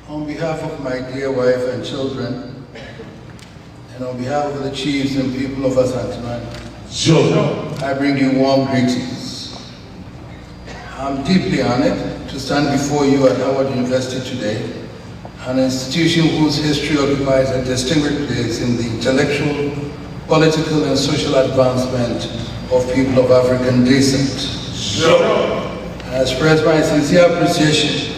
On behalf of my dear wife and children, and on behalf of the chiefs and people of Asantehene, I bring you warm greetings. I'm deeply honored to stand before you at Howard University today, an institution whose history occupies a distinguished place in the intellectual, political, and social advancement of people of African descent. I express my sincere appreciation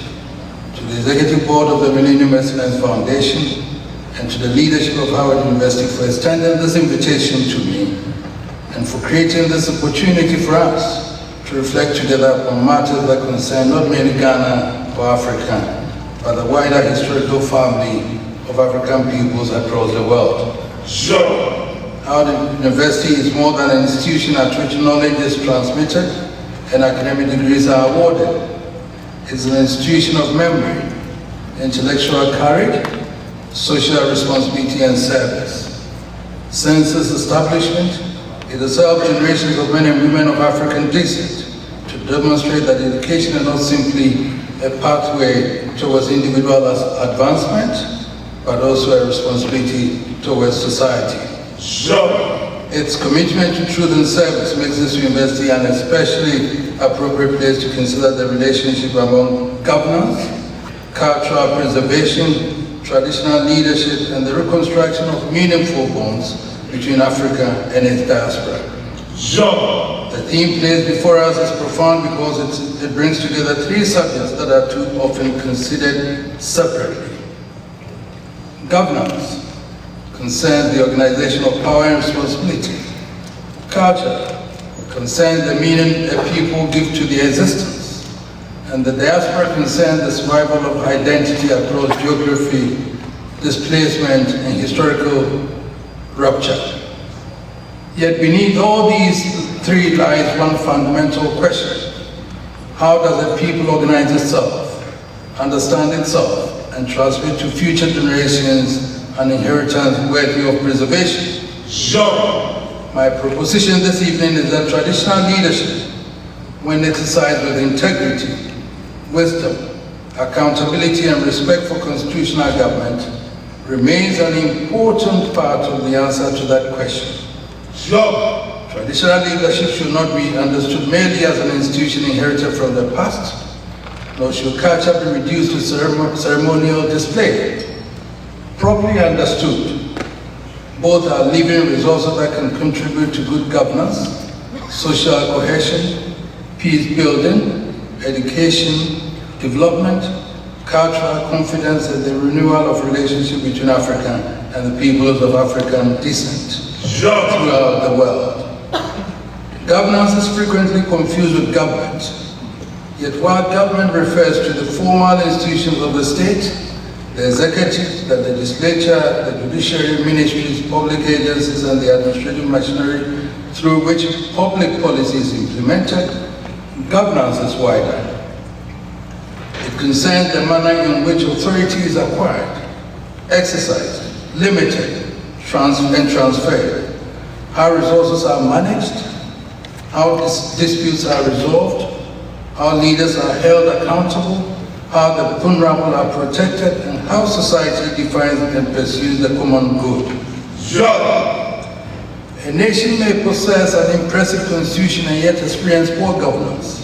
to the Executive Board of the Millennium Excellence Foundation and to the leadership of Howard University for extending this invitation to me and for creating this opportunity for us to reflect together on matters that concern not merely Ghana or Africa, but the wider historical family of African peoples across the world. Howard University is more than an institution at which knowledge is transmitted and academic degrees are awarded. It's an institution of memory, intellectual courage, social responsibility, and service. Since its establishment, it has helped generations of men and women of African descent to demonstrate that education is not simply a pathway towards individual advancement, but also a responsibility towards society. Its commitment to truth and service makes this university an especially appropriate place to consider the relationship among governance, cultural preservation, traditional leadership, and the reconstruction of meaningful bonds between Africa and its diaspora. The theme placed before us is profound because it brings together three subjects that are too often considered separately. Governance concerns the organization of power and responsibility. Culture concerns the meaning a people give to their existence. And the diaspora concerns the survival of identity across geography, displacement, and historical rupture. Yet beneath all these three lies one fundamental question. How does a people organize itself, understand itself, and transmit to future generations an inheritance worthy of preservation? My proposition this evening is that traditional leadership, when exercised with integrity, wisdom, accountability, and respect for constitutional government, remains an important part of the answer to that question. Traditional leadership should not be understood merely as an institution inherited from the past, nor should culture be reduced to ceremonial display. Properly understood, both are living resources that can contribute to good governance, social cohesion, peace building, education, development, cultural confidence, and the renewal of relationship between Africa and the peoples of African descent throughout the world. Governance is frequently confused with government. Yet while government refers to the formal institutions of the state, the executive, the legislature, the judiciary, ministries, public agencies, and the administrative machinery through which public policy is implemented, governance is wider. It concerns the manner in which authority is acquired, exercised, limited, and transferred, how resources are managed, how disputes are resolved, how leaders are held accountable, how the vulnerable are protected, and how society defines and pursues the common good. A nation may possess an impressive constitution and yet experience poor governance.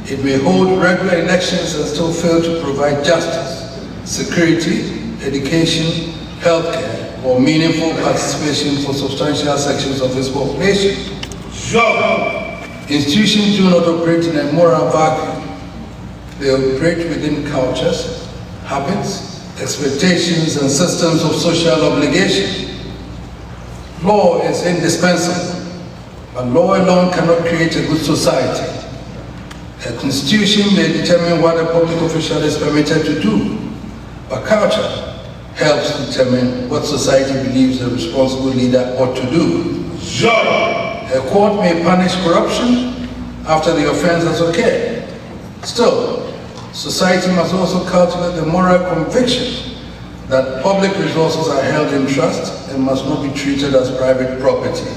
It may hold regular elections and still fail to provide justice, security, education, healthcare, or meaningful participation for substantial sections of its population. Institutions do not operate in a moral vacuum. They operate within cultures, habits, expectations, and systems of social obligation. Law is indispensable, but law alone cannot create a good society. A constitution may determine what a public official is permitted to do, but culture helps determine what society believes a responsible leader ought to do. A court may punish corruption after the offense has occurred. Still, society must also cultivate the moral conviction that public resources are held in trust and must not be treated as private property.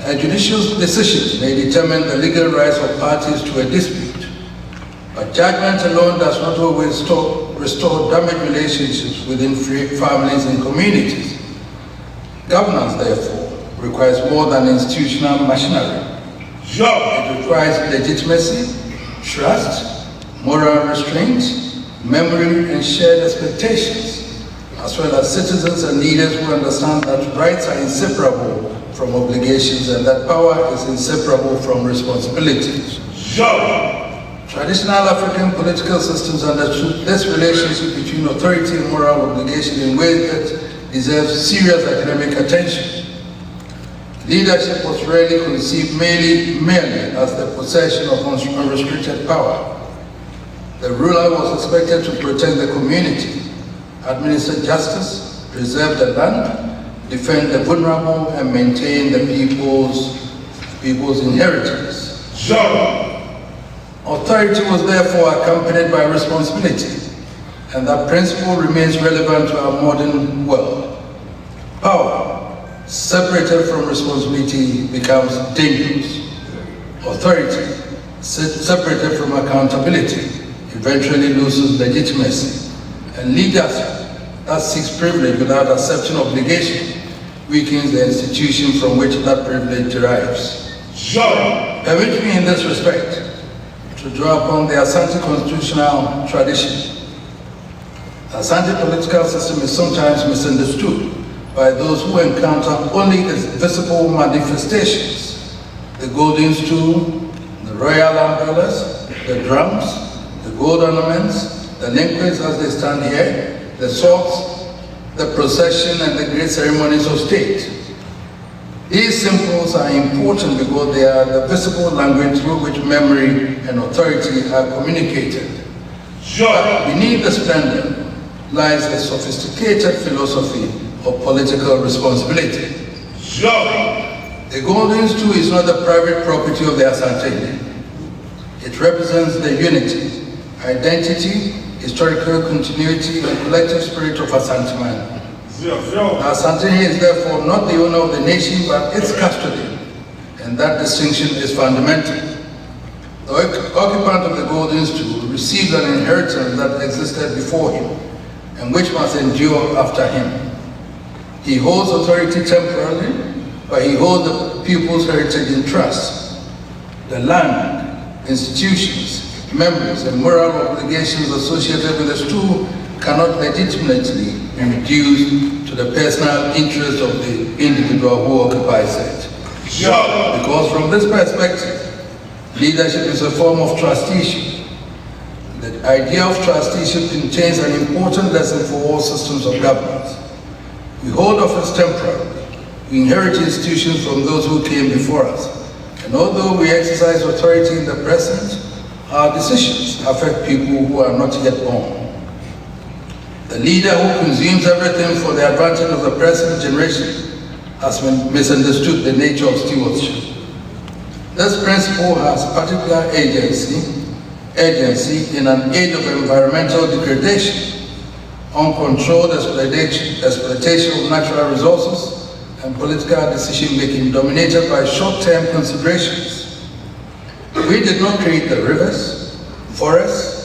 A judicial decision may determine the legal rights of parties to a dispute, But judgment alone does not always restore damaged relationships within families and communities. Governance, therefore, requires more than institutional machinery. It requires legitimacy, trust, moral restraint, memory, and shared expectations, as well as citizens and leaders who understand that rights are inseparable from obligations and that power is inseparable from responsibilities. Traditional African political systems understood this relationship between authority and moral obligation in ways that deserve serious academic attention. Leadership was rarely conceived merely as the possession of unrestricted power. The ruler was expected to protect the community, administer justice, preserve the land, defend the vulnerable, and maintain the people's inheritance. Authority was therefore accompanied by responsibility, and that principle remains relevant to our modern world. Power, separated from responsibility, becomes dangerous. Authority, separated from accountability, eventually loses legitimacy. And leadership that seeks privilege without accepting obligation weakens the institution from which that privilege derives. Permit me in this respect to draw upon the Asante constitutional tradition. The Asante political system is sometimes misunderstood by those who encounter only its visible manifestations: the golden stool, the royal umbrellas, the drums, the gold ornaments, the linquets as they stand here, the swords, the procession, and the great ceremonies of state. These symbols are important because they are the visible language through which memory and authority are communicated. But beneath the splendor lies a sophisticated philosophy of political responsibility. The golden stool is not the private property of the Asantehene. It represents the unity, identity, historical continuity, and collective spirit of Asanteman. Asantehene is therefore not the owner of the nation, but its custodian, and that distinction is fundamental. The occupant of the golden stool receives an inheritance that existed before him, and which must endure after him. He holds authority temporarily, but he holds the people's heritage in trust. The land, institutions, memories, and moral obligations associated with the stool cannot legitimately be reduced to the personal interest of the individual who occupies it. Because from this perspective, leadership is a form of trusteeship. The idea of trusteeship contains an important lesson for all systems of governance. We hold office temporarily. We inherit institutions from those who came before us. And although we exercise authority in the present, our decisions affect people who are not yet born. The leader who consumes everything for the advantage of the present generation has misunderstood the nature of stewardship. This principle has particular agency in an age of environmental degradation, uncontrolled exploitation of natural resources, and political decision-making dominated by short-term considerations. We did not create the rivers, forests,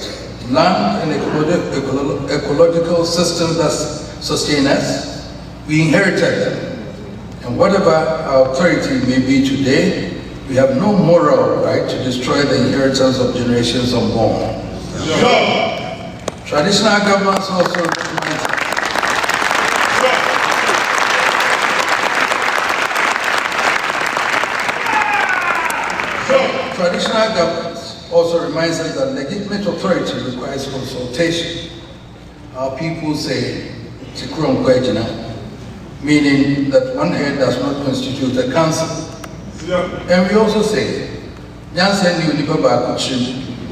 land, and ecological systems that sustain us. We inherited them. And whatever our authority may be today, we have no moral right to destroy the inheritance of generations unborn. Traditional governments also Traditional governance also reminds us that legitimate authority requires consultation. Our people say, meaning that one head does not constitute a council. And we also say,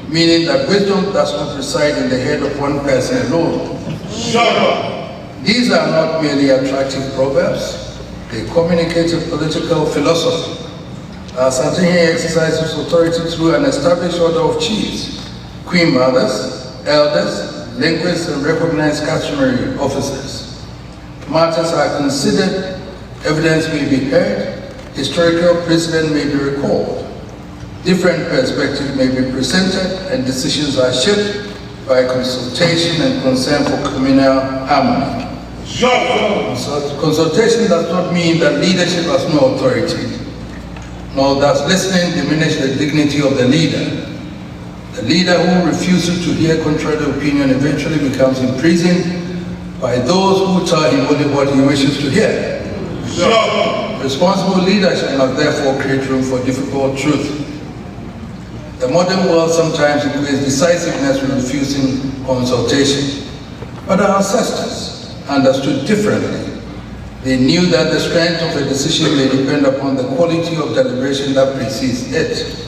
meaning that wisdom does not reside in the head of one person alone. These are not merely attractive proverbs, they communicate a political philosophy. Asantehene exercises authority through an established order of chiefs, queen mothers, elders, linguists, and recognized customary officers. Matters are considered, evidence may be heard, historical precedent may be recalled. Different perspectives may be presented and decisions are shaped by consultation and concern for communal harmony. Consultation does not mean that leadership has no authority, nor does listening diminish the dignity of the leader. The leader who refuses to hear contrary opinion eventually becomes imprisoned by those who tell him only what he wishes to hear. Responsible leadership must therefore create room for difficult truth. The modern world sometimes equates decisiveness with refusing consultation, but our ancestors understood differently. They knew that the strength of a decision may depend upon the quality of deliberation that precedes it.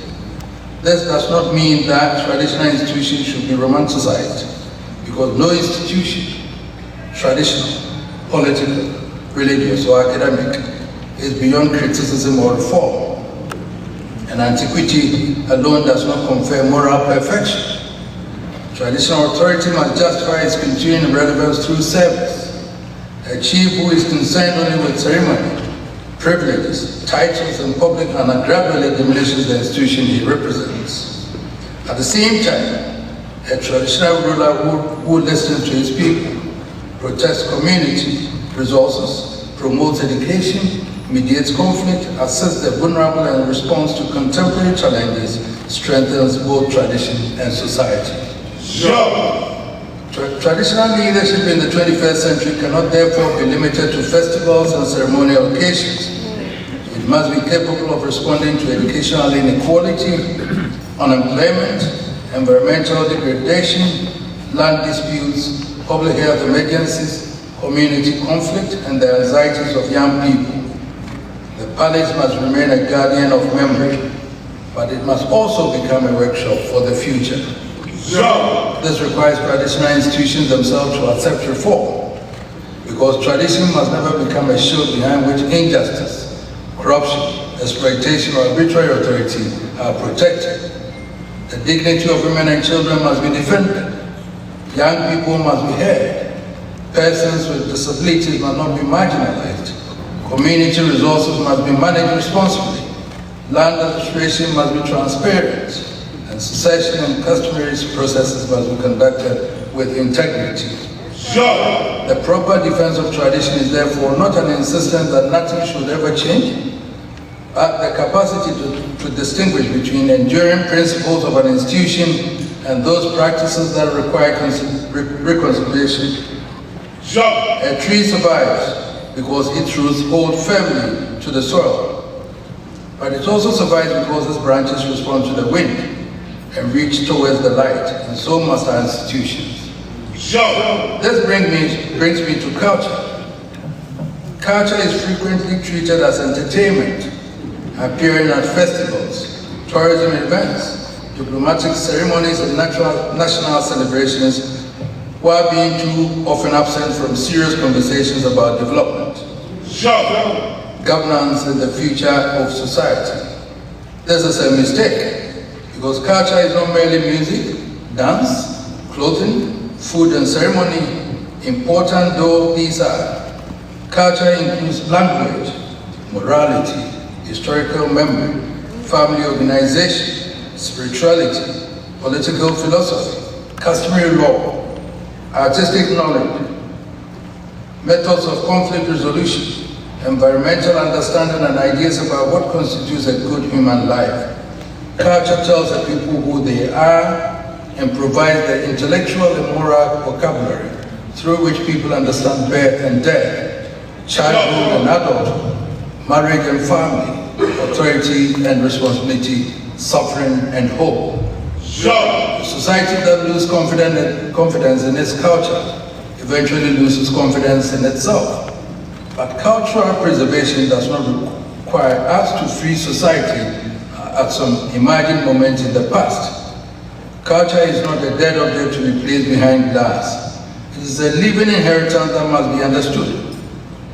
This does not mean that traditional institutions should be romanticized, because no institution, traditional, political, religious, or academic, is beyond criticism or reform. And antiquity alone does not confer moral perfection. Traditional authority must justify its continuing relevance through service. A chief who is concerned only with ceremony, privileges, titles, and public honor gradually diminishes the institution he represents. At the same time, a traditional ruler who listens to his people, protects community resources, promotes education, mediates conflict, assists the vulnerable, and responds to contemporary challenges, strengthens both tradition and society. Traditional leadership in the 21st century cannot therefore be limited to festivals and ceremonial occasions. It must be capable of responding to educational inequality, unemployment, environmental degradation, land disputes, public health emergencies, community conflict, and the anxieties of young people. The palace must remain a guardian of memory, but it must also become a workshop for the future. This requires traditional institutions themselves to accept reform, because tradition must never become a shield behind which injustice, corruption, exploitation, or arbitrary authority are protected. The dignity of women and children must be defended. Young people must be heard. Persons with disabilities must not be marginalized. Community resources must be managed responsibly. Land administration must be transparent. And succession and customary processes must be conducted with integrity. The proper defense of tradition is therefore not an insistence that nothing should ever change, but the capacity to distinguish between enduring principles of an institution and those practices that require reconciliation. A tree survives because its roots hold firmly to the soil, but it also survives because its branches respond to the wind and reach towards the light, and so must our institutions. This brings me to culture. Culture is frequently treated as entertainment, appearing at festivals, tourism events, diplomatic ceremonies, and national celebrations, while being too often absent from serious conversations about development, governance, and the future of society. This is a mistake, because culture is not merely music, dance, clothing, food, and ceremony, important though these are. Culture includes language, morality, historical memory, family organization, spirituality, political philosophy, customary law, artistic knowledge, methods of conflict resolution, environmental understanding, and ideas about what constitutes a good human life. Culture tells the people who they are and provides the intellectual and moral vocabulary through which people understand birth and death, childhood and adulthood, marriage and family, authority and responsibility, suffering and hope. A society that loses confidence in its culture eventually loses confidence in itself. But cultural preservation does not require us to free society at some imagined moment in the past. Culture is not a dead object to be placed behind glass. It is a living inheritance that must be understood,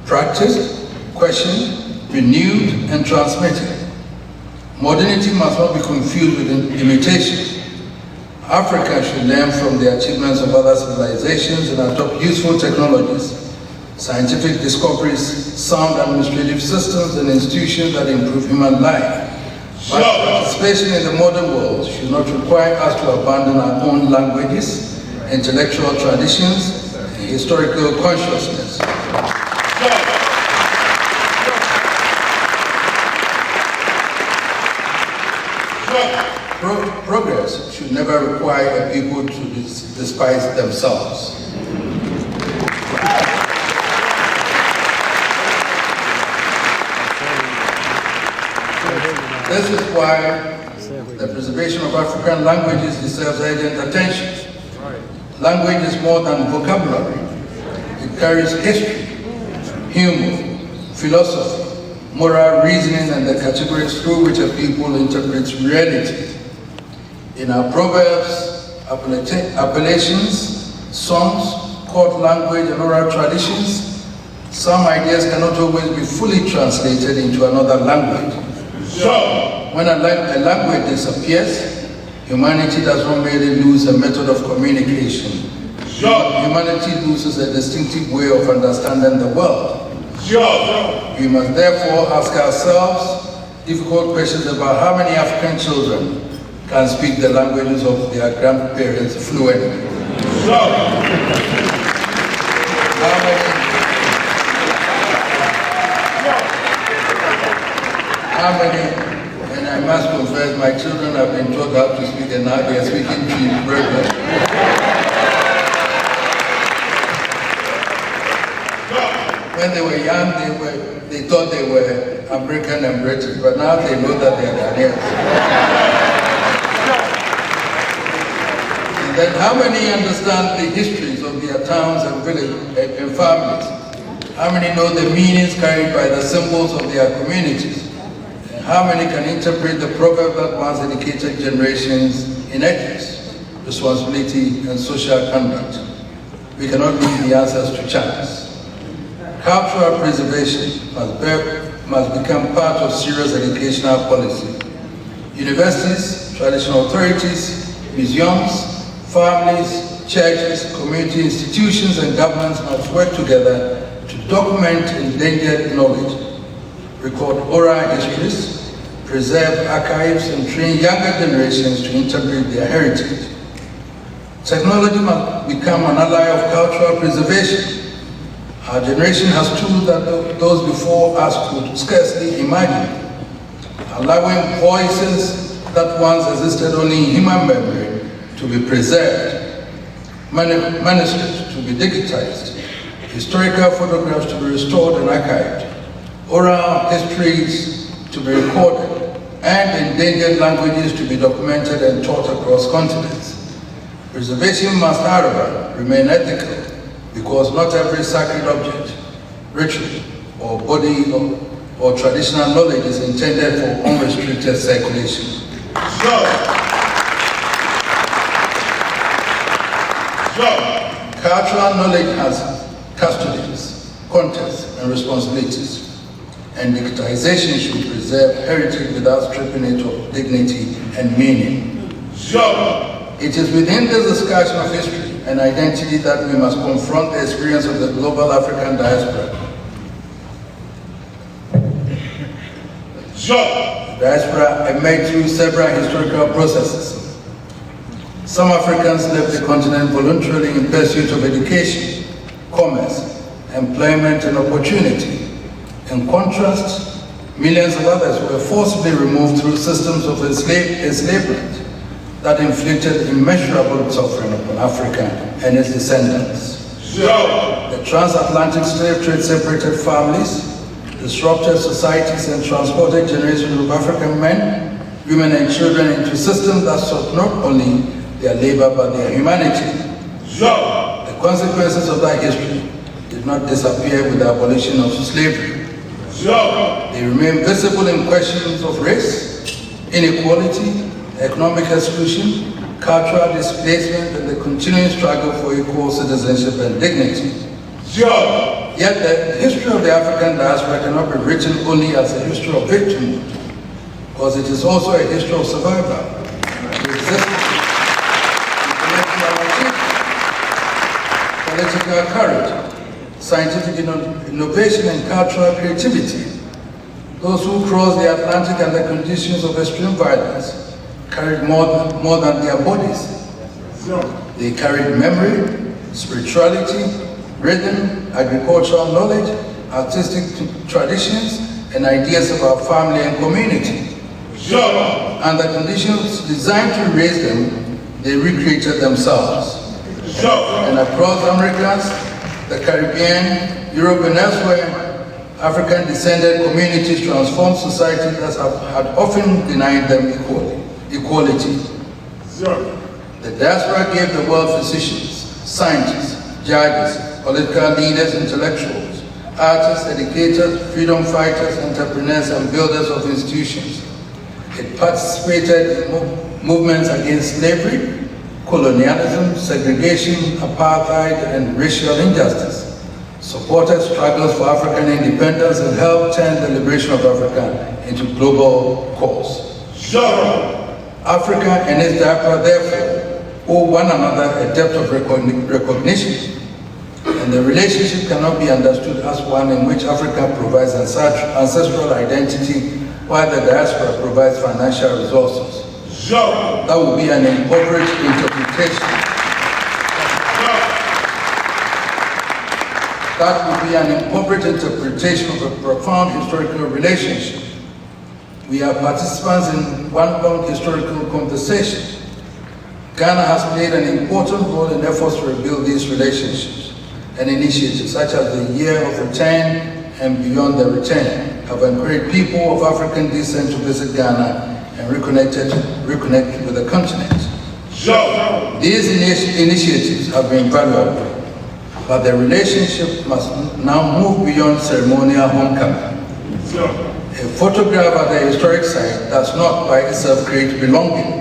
practiced, questioned, renewed, and transmitted. Modernity must not be confused with imitation. Africa should learn from the achievements of other civilizations and adopt useful technologies, scientific discoveries, sound administrative systems, and institutions that improve human life. But participation in the modern world should not require us to abandon our own languages, intellectual traditions, and historical consciousness. Progress should never require a people to despise themselves. This is why the preservation of African languages deserves urgent attention. Language is more than vocabulary. It carries history, humor, philosophy, moral reasoning, and the categories through which a people interprets reality. In our proverbs, appellations, songs, court language, and oral traditions, some ideas cannot always be fully translated into another language. When a language disappears, humanity does not merely lose a method of communication. Humanity loses a distinctive way of understanding the world. We must therefore ask ourselves difficult questions about how many African children can speak the languages of their grandparents fluently. How many, and I must confess, my children have been taught how to speak and now they are speaking to regularly. When they were young, they thought they were American and British, but now they know that they are Ghanaians. And then how many understand the histories of their towns and villages and families? How many know the meanings carried by the symbols of their communities? And how many can interpret the proverb that once educated generations in ethics, responsibility, and social conduct? We cannot leave the answers to chance. Cultural preservation must become part of serious educational policy. Universities, traditional authorities, museums, families, churches, community institutions, and governments must work together to document endangered knowledge, record oral histories, preserve archives, and train younger generations to interpret their heritage. Technology must become an ally of cultural preservation. Our generation has tools that those before us could scarcely imagine, allowing voices that once existed only in human memory to be preserved, manuscripts to be digitized, historical photographs to be restored and archived, oral histories to be recorded, and endangered languages to be documented and taught across continents. Preservation must, however, remain ethical, because not every sacred object, ritual, or body or traditional knowledge is intended for unrestricted circulation. Cultural knowledge has custodians, contexts, and responsibilities, and digitization should preserve heritage without stripping it of dignity and meaning. It is within this discussion of history and identity that we must confront the experience of the global African diaspora. Diaspora emerged through several historical processes. Some Africans left the continent voluntarily in pursuit of education, commerce, employment, and opportunity. In contrast, millions of others were forcibly removed through systems of enslavement that inflicted immeasurable suffering upon Africa and its descendants. The transatlantic slave trade separated families, disrupted societies, and transported generations of African men, women, and children into systems that sought not only their labor but their humanity. The consequences of that history did not disappear with the abolition of slavery. They remain visible in questions of race, inequality, economic exclusion, cultural displacement, and the continuing struggle for equal citizenship and dignity. Yet the history of the African diaspora cannot be written only as a history of victimhood, because it is also a history of survival, resistance, political courage, scientific innovation, and cultural creativity. Those who crossed the Atlantic under conditions of extreme violence carried more than their bodies. They carried memory, spirituality, rhythm, agricultural knowledge, artistic traditions, and ideas about family and community. Under conditions designed to raise them, they recreated themselves. And across Americas, the Caribbean, Europe, and elsewhere, African-descended communities transformed societies that had often denied them equality. The diaspora gave the world physicians, scientists, judges, political leaders, intellectuals, artists, educators, freedom fighters, entrepreneurs, and builders of institutions. It participated in movements against slavery, colonialism, segregation, apartheid, and racial injustice, supported struggles for African independence, and helped turn the liberation of Africa into global cause. Africa and its diaspora, therefore, owe one another a depth of recognition, and the relationship cannot be understood as one in which Africa provides ancestral identity while the diaspora provides financial resources. That would be an impoverished interpretation. That would be an impoverished interpretation of a profound historical relationship. We are participants in one long historical conversation. Ghana has played an important role in efforts to rebuild these relationships, and initiatives such as the Year of Return and Beyond the Return have encouraged people of African descent to visit Ghana and reconnect with the continent. These initiatives have been valuable, but the relationship must now move beyond ceremonial homecoming. A photograph at the historic site does not by itself create belonging.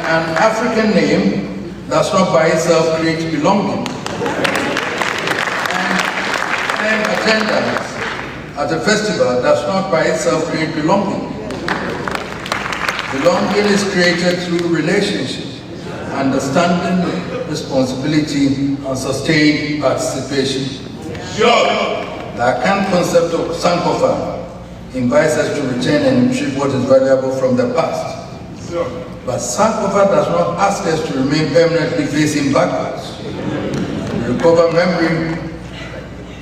An African name does not by itself create belonging. And attendance at a festival does not by itself create belonging. Belonging is created through relationship, understanding, responsibility, and sustained participation. The Akan concept of Sankofa invites us to return and retrieve what is valuable from the past. But Sankofa does not ask us to remain permanently facing backwards. We recover memory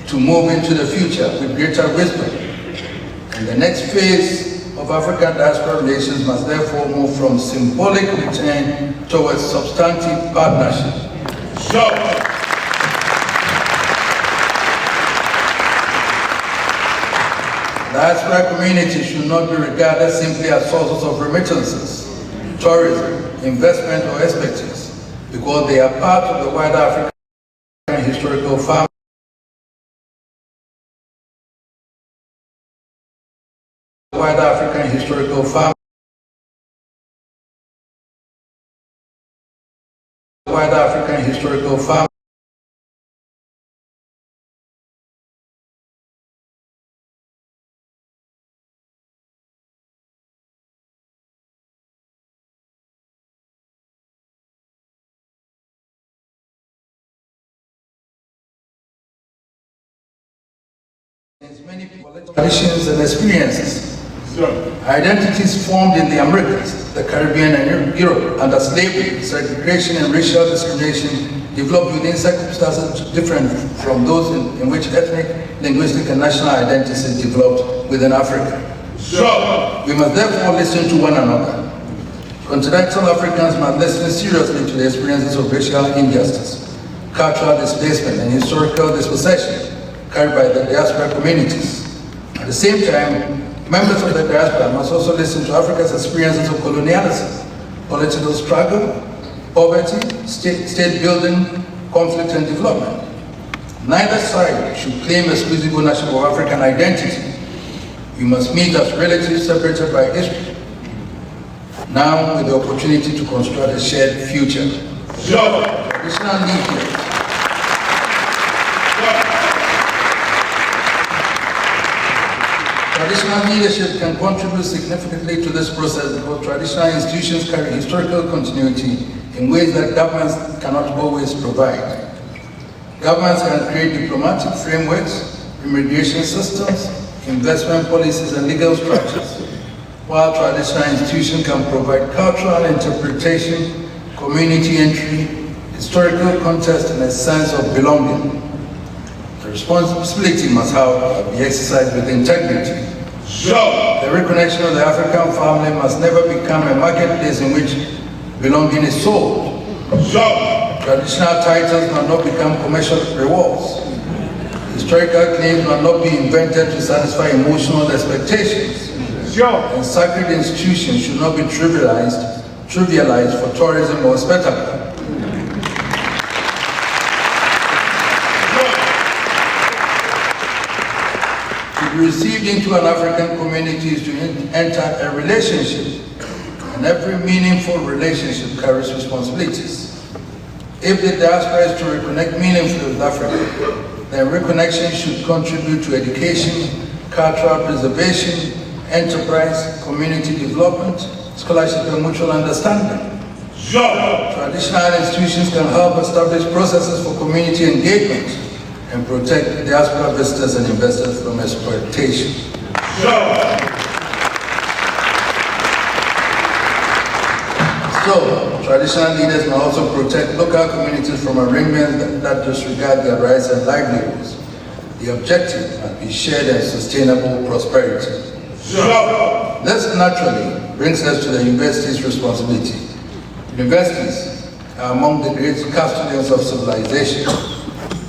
to move into the future with greater wisdom. And the next phase of African diaspora relations must therefore move from symbolic return towards substantive partnership. Diaspora communities should not be regarded simply as sources of remittances, tourism, investment, or expertise, because they are part of the wider African historical family. Wider African historical family. Wider African historical family. Many political traditions and experiences. Identities formed in the Americas, the Caribbean, and Europe under slavery, segregation, and racial discrimination developed within circumstances different from those in which ethnic, linguistic, and national identities developed within Africa. We must therefore listen to one another. Continental Africans must listen seriously to the experiences of racial injustice, cultural displacement, and historical dispossession carried by the diaspora communities. At the same time, members of the diaspora must also listen to Africa's experiences of colonialism, political struggle, poverty, state building, conflict, and development. Neither side should claim exclusive ownership of African identity. We must meet as relatives separated by history, now with the opportunity to construct a shared future. Traditional leaders. Traditional leadership can contribute significantly to this process because traditional institutions carry historical continuity in ways that governments cannot always provide. Governments can create diplomatic frameworks, immigration systems, investment policies, and legal structures, while traditional institutions can provide cultural interpretation, community entry, historical context, and a sense of belonging. The responsibility must, however, be exercised with integrity. The reconnection of the African family must never become a marketplace in which belonging is sold. Traditional titles must not become commercial rewards. Historical claims must not be invented to satisfy emotional expectations. And sacred institutions should not be trivialized for tourism or spectacle. To be received into an African community is to enter a relationship, and every meaningful relationship carries responsibilities. If the diaspora is to reconnect meaningfully with Africa, then reconnection should contribute to education, cultural preservation, enterprise, community development, scholarship, and mutual understanding. Traditional institutions can help establish processes for community engagement and protect diaspora visitors and investors from exploitation. So, traditional leaders must also protect local communities from arrangements that disregard their rights and livelihoods. The objective must be shared and sustainable prosperity. This naturally brings us to the university's responsibility. Universities are among the great custodians of civilization.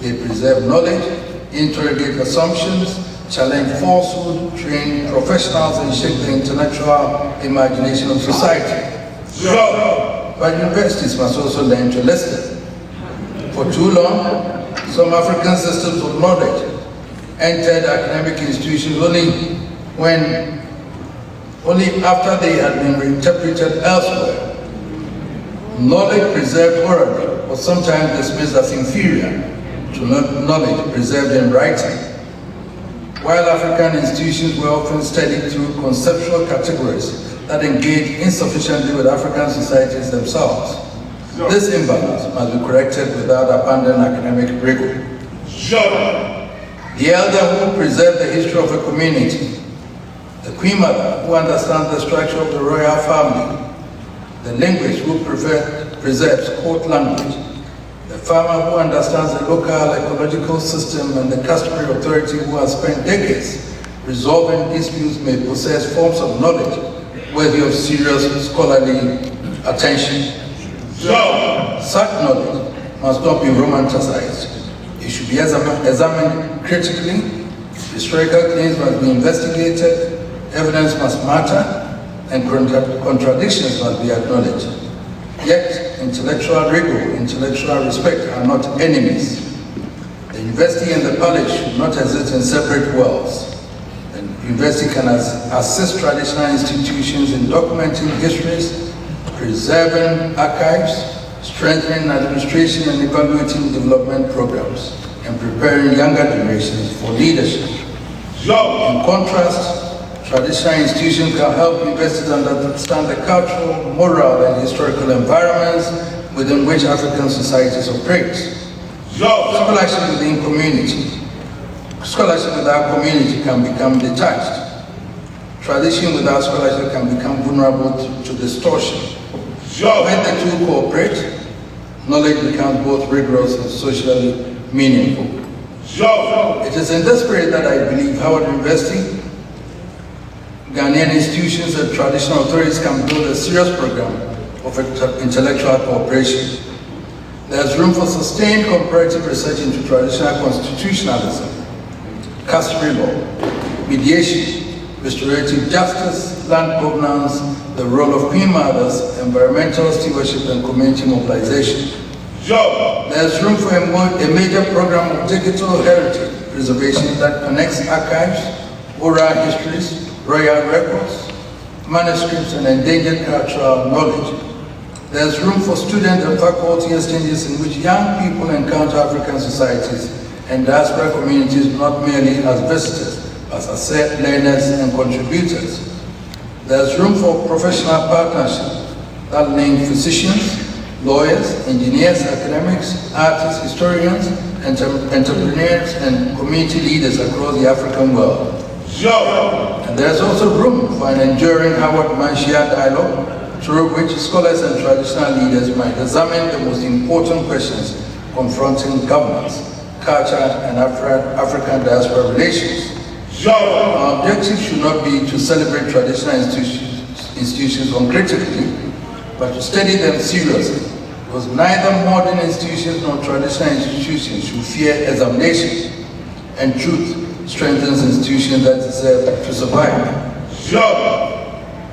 They preserve knowledge, interrogate assumptions, challenge falsehood, train professionals, and shape the intellectual imagination of society. But universities must also learn to listen. For too long, some African systems of knowledge entered academic institutions only after they had been reinterpreted elsewhere. Knowledge preserved orally was sometimes dismissed as inferior to knowledge preserved in writing. While African institutions were often studied through conceptual categories that engage insufficiently with African societies themselves, this imbalance must be corrected without abandoning academic rigor. The elder who preserved the history of a community, the queen mother who understands the structure of the royal family, the linguist who preserves court language, the farmer who understands the local ecological system, and the customary authority who has spent decades resolving disputes may possess forms of knowledge worthy of serious scholarly attention. Such knowledge must not be romanticized. It should be examined critically. Historical claims must be investigated, evidence must matter, and contradictions must be acknowledged. Yet, intellectual rigor, intellectual respect are not enemies. The university and the college should not exist in separate worlds. The university can assist traditional institutions in documenting histories, preserving archives, strengthening administration, and evaluating development programs, and preparing younger generations for leadership. In contrast, traditional institutions can help universities understand the cultural, moral, and historical environments within which African societies operate. Scholarship without community can become detached. Tradition without scholarship can become vulnerable to distortion. When the two cooperate, knowledge becomes both rigorous and socially meaningful. It is in this spirit that I believe Howard University, Ghanaian institutions, and traditional authorities can build a serious program of intellectual cooperation. There is room for sustained comparative research into traditional constitutionalism, customary law, mediation, restorative justice, land governance, the role of queen mothers, environmental stewardship, and community mobilization. There is room for a major program of digital heritage preservation that connects archives, oral histories, royal records, manuscripts, and endangered cultural knowledge. There is room for student and faculty exchanges in which young people encounter African societies and diaspora communities not merely as visitors, but as learners and contributors. There is room for professional partnerships that link physicians, lawyers, engineers, academics, artists, historians, entrepreneurs, and community leaders across the African world. And there's also room for an enduring Howard-Manshia dialogue, through which scholars and traditional leaders might examine the most important questions confronting governance, culture, and African diaspora relations. Our objective should not be to celebrate traditional institutions uncritically, but to study them seriously, because neither modern institutions nor traditional institutions should fear examination, and truth strengthens institutions that deserve to survive.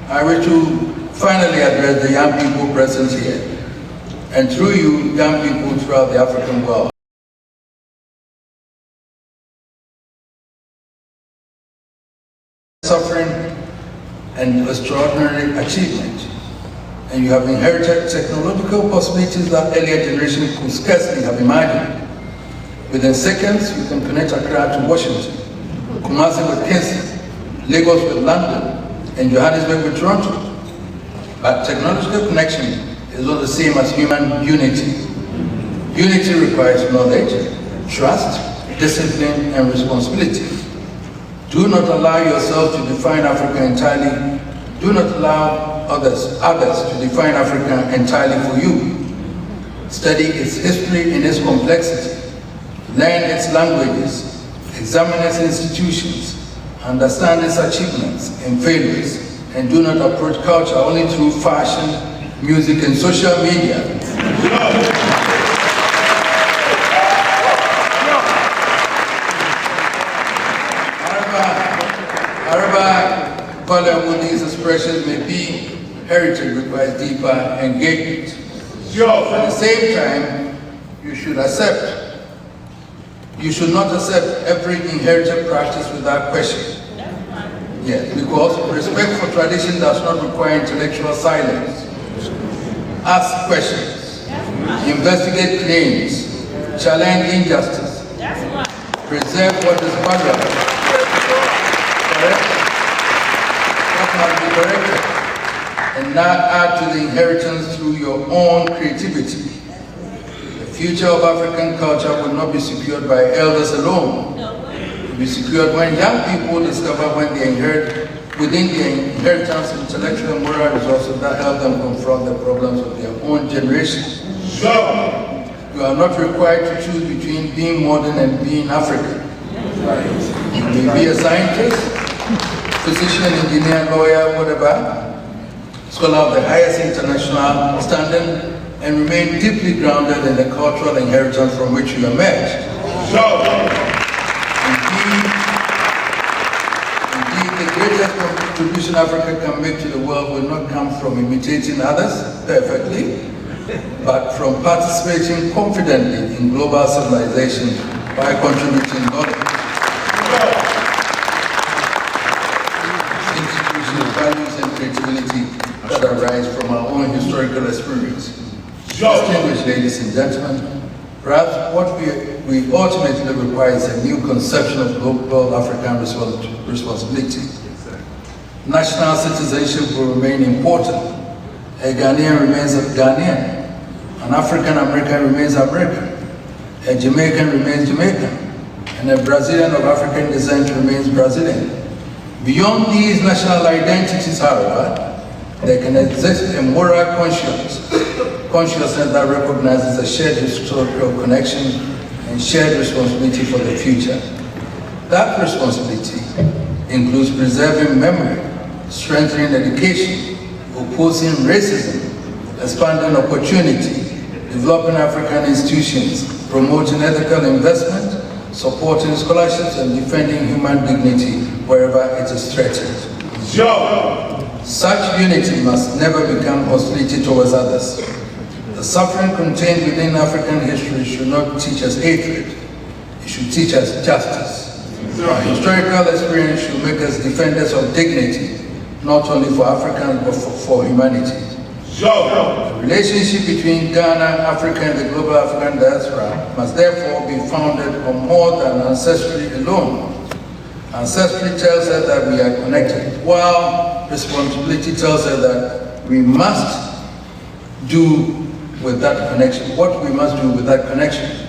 I wish to finally address the young people present here, and through you, young people throughout the African world. Suffering and extraordinary achievement, and you have inherited technological possibilities that earlier generations could scarcely have imagined. Within seconds, you can connect Accra to Washington, Kumasi with Kingston, Lagos with London, and Johannesburg with Toronto. But technological connection is not the same as human unity. Unity requires knowledge, trust, discipline, and responsibility. Do not allow yourself to define Africa entirely. Do not allow others to define Africa entirely for you. Study its history in its complexity. Learn its languages. Examine its institutions. Understand its achievements and failures. And do not approach culture only through fashion, music, and social media. However valuable these expressions may be, heritage requires deeper engagement. At the same time, you should not accept every inherited practice without question. Yes, because respect for tradition does not require intellectual silence. Ask questions, investigate claims, challenge injustice, preserve what is valuable, correct what must be corrected, and not add to the inheritance through your own creativity. The future of African culture will not be secured by elders alone. Be secured when young people discover when they inherit within their inheritance intellectual and moral resources that help them confront the problems of their own generation. You are not required to choose between being modern and being African. You may be a scientist, physician, engineer, lawyer, whatever, scholar of the highest international standing, and remain deeply grounded in the cultural inheritance from which you emerged. Indeed, the greatest contribution Africa can make to the world will not come from imitating others perfectly, but from participating confidently in global civilization by contributing knowledge, institutional values, and creativity that arise from our own historical experience. Distinguished ladies and gentlemen, perhaps what we ultimately require is a new conception of global African responsibility. National citizenship will remain important. A Ghanaian remains a Ghanaian. An African American remains American. A Jamaican remains Jamaican. And a Brazilian of African descent remains Brazilian. Beyond these national identities, however, there can exist a moral consciousness that recognizes a shared historical connection and shared responsibility for the future. That responsibility includes preserving memory, strengthening education, opposing racism, expanding opportunity, developing African institutions, promoting ethical investment, supporting scholarships, and defending human dignity wherever it is threatened. Such unity must never become hostility towards others. The suffering contained within African history should not teach us hatred. It should teach us justice. Our historical experience should make us defenders of dignity, not only for Africans, but for humanity. The relationship between Ghana, Africa, and the global African diaspora must therefore be founded on more than ancestry alone. Ancestry tells us that we are connected, while responsibility tells us that we must do with that connection, what we must do with that connection.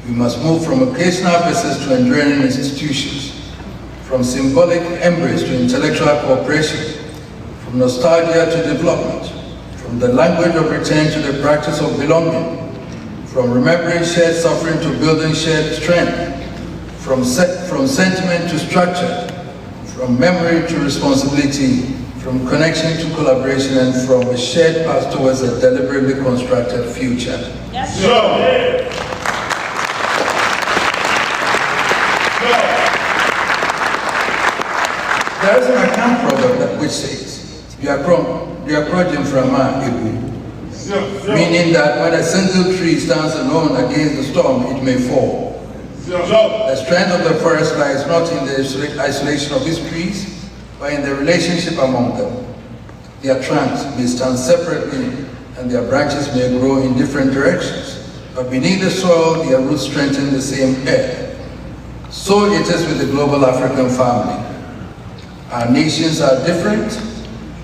We must move from occasional visits to enduring institutions, from symbolic embrace to intellectual cooperation, from nostalgia to development, from the language of return to the practice of belonging, from remembering shared suffering to building shared strength, from sentiment to structure, from memory to responsibility, from connection to collaboration, and from a shared path towards a deliberately constructed future. Yes, sir. There is an account proverb which says, "Diakrojin frama ebu," meaning that when a single tree stands alone against the storm, it may fall. The strength of the forest lies not in the isolation of its trees, but in the relationship among them. Their trunks may stand separately, and their branches may grow in different directions, but beneath the soil, their roots strengthen the same earth. So it is with the global African family. Our nations are different,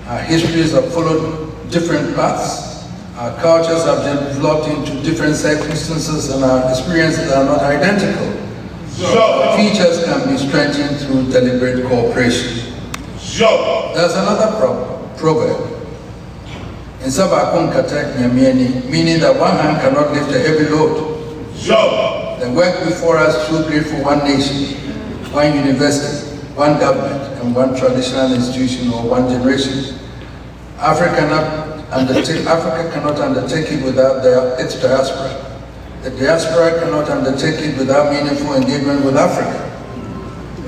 our histories have followed different paths, our cultures have developed into different circumstances, and our experiences are not identical. So features can be strengthened through deliberate cooperation. There's another proverb. In Sabakun Katek Nyamieni, meaning that one hand cannot lift a heavy load. The work before us is too great for one nation, one university, one government, and one traditional institution or one generation. Africa cannot undertake it without its diaspora. The diaspora cannot undertake it without meaningful engagement with Africa.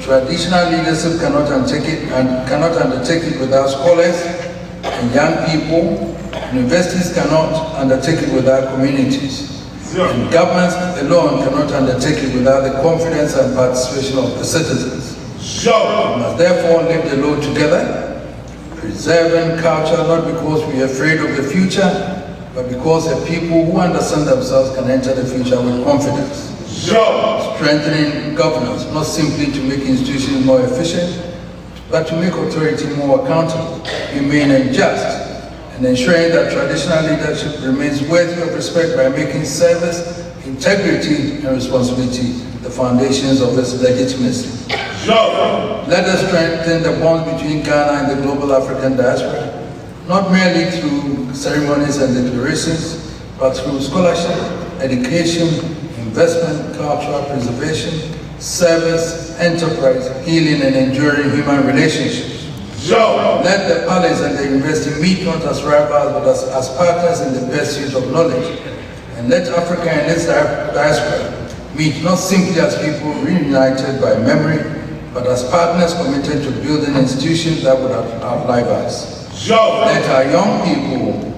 Traditional leadership cannot undertake it without scholars and young people. Universities cannot undertake it without communities. And governments alone cannot undertake it without the confidence and participation of the citizens. We must therefore live the load together, preserving culture not because we are afraid of the future, but because the people who understand themselves can enter the future with confidence. Strengthening governance, not simply to make institutions more efficient, but to make authority more accountable, humane and just, and ensuring that traditional leadership remains worthy of respect by making service, integrity, and responsibility the foundations of its legitimacy. Let us strengthen the bonds between Ghana and the global African diaspora, not merely through ceremonies and declarations, but through scholarship, education, investment, cultural preservation, service, enterprise, healing, and enduring human relationships. Let the palace and the university meet not as rivals, but as partners in the pursuit of knowledge. And let Africa and its diaspora meet not simply as people reunited by memory, but as partners committed to building institutions that would outlive us. Let our young people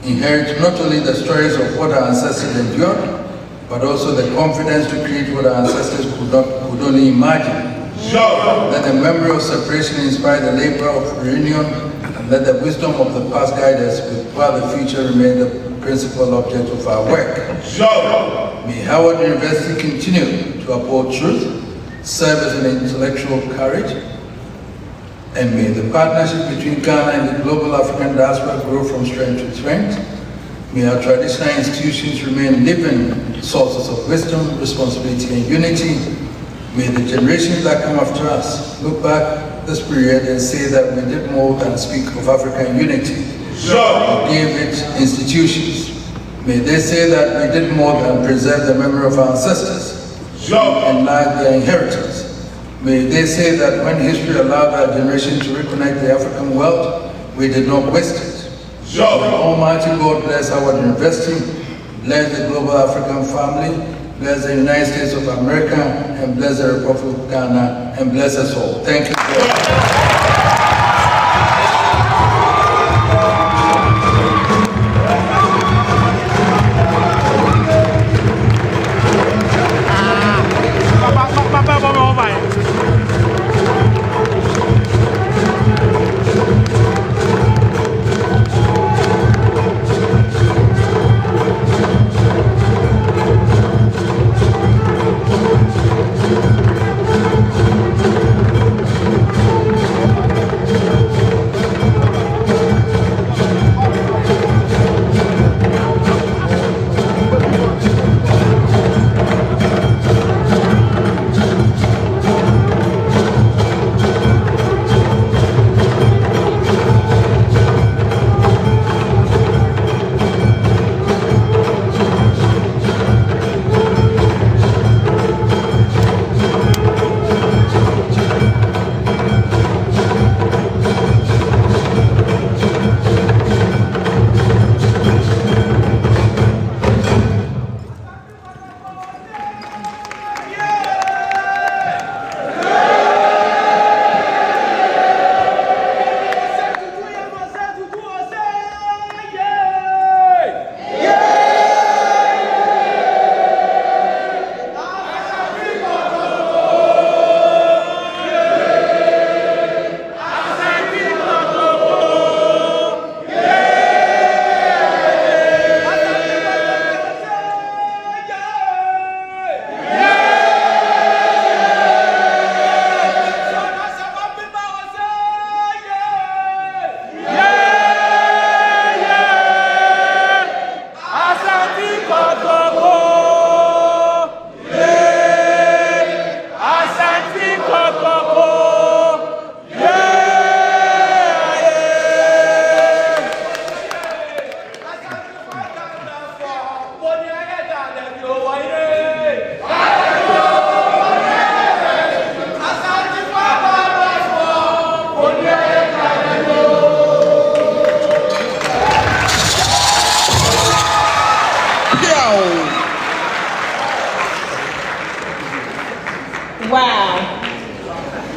inherit not only the stories of what our ancestors endured, but also the confidence to create what our ancestors could only imagine. Let the memory of separation inspire the labor of reunion, and let the wisdom of the past guide us while the future remains the principal object of our work. May Howard University continue to uphold truth, service, and intellectual courage, and may the partnership between Ghana and the global African diaspora grow from strength to strength. May our traditional institutions remain living sources of wisdom, responsibility, and unity. May the generations that come after us look back this period and say that we did more than speak of African unity. We gave it institutions. May they say that we did more than preserve the memory of our ancestors and enlarge their inheritance. May they say that when history allowed our generation to reconnect the African world, we did not waste it. May Almighty God bless our university, bless the global African family, bless the United States of America, and bless the Republic of Ghana, and bless us all. Thank you.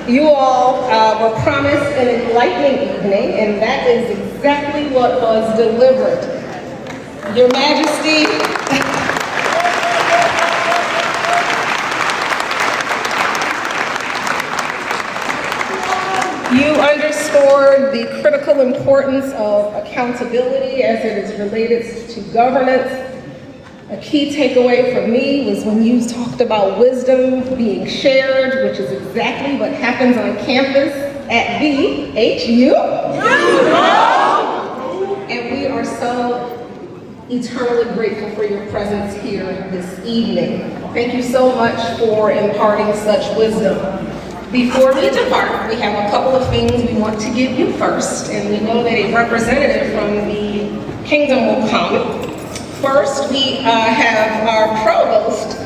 You all were promised an enlightening evening, and that is exactly what was delivered. Your Majesty, you underscored the critical importance of accountability as it is related to governance. A key takeaway for me was when you talked about wisdom being shared, which is exactly what happens on campus at the HU. And we are so eternally grateful for your presence here this evening. Thank you so much for imparting such wisdom. Before we depart, we have a couple of things we want to give you first, and we know that a representative from the kingdom will come. First, we have our provost,